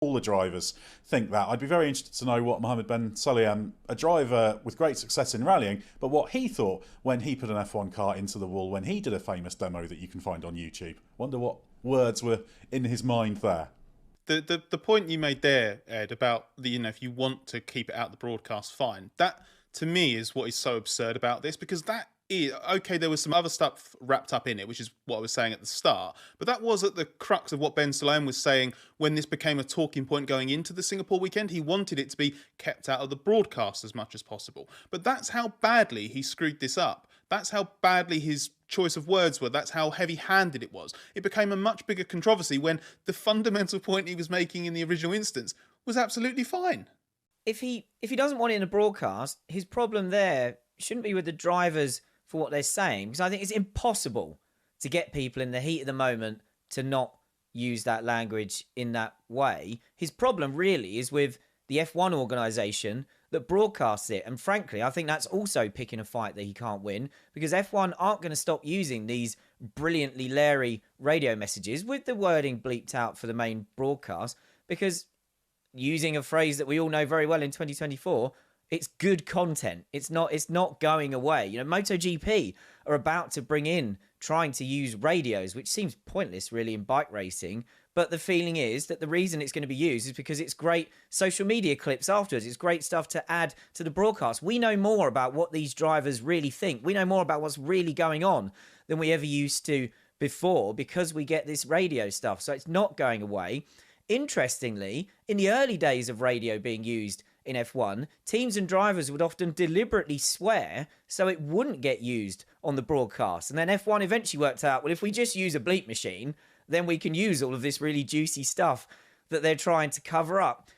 all the drivers think that. I'd be very interested to know what Mohammed Ben Sulayem, a driver with great success in rallying, but what he thought when he put an F1 car into the wall, when he did a famous demo that you can find on YouTube. Wonder what words were in his mind there. The point you made there, Ed, about if you want to keep it out the broadcast, fine. That to me is what is so absurd about this, because that is okay. There was some other stuff wrapped up in it, which is what I was saying at the start, but that was at the crux of what Ben Sulayem was saying when this became a talking point going into the Singapore weekend. He wanted it to be kept out of the broadcast as much as possible, but that's how badly he screwed this up. That's how badly his choice of words were. That's how heavy-handed it was. It became a much bigger controversy when the fundamental point he was making in the original instance was absolutely fine. If he doesn't want it in a broadcast, his problem there shouldn't be with the drivers for what they're saying, because I think it's impossible to get people in the heat of the moment to not use that language in that way. His problem really is with the F1 organisation that broadcasts it. And frankly, I think that's also picking a fight that he can't win, because F1 aren't going to stop using these brilliantly leery radio messages with the wording bleeped out for the main broadcast, because using a phrase that we all know very well in 2024, it's good content. It's not going away. MotoGP are about to bring in trying to use radios, which seems pointless really in bike racing. But the feeling is that the reason it's going to be used is because it's great social media clips afterwards. It's great stuff to add to the broadcast. We know more about what these drivers really think. We know more about what's really going on than we ever used to before, because we get this radio stuff. So it's not going away. Interestingly, in the early days of radio being used in F1, teams and drivers would often deliberately swear so it wouldn't get used on the broadcast. And then F1 eventually worked out, well, if we just use a bleep machine, then we can use all of this really juicy stuff that they're trying to cover up.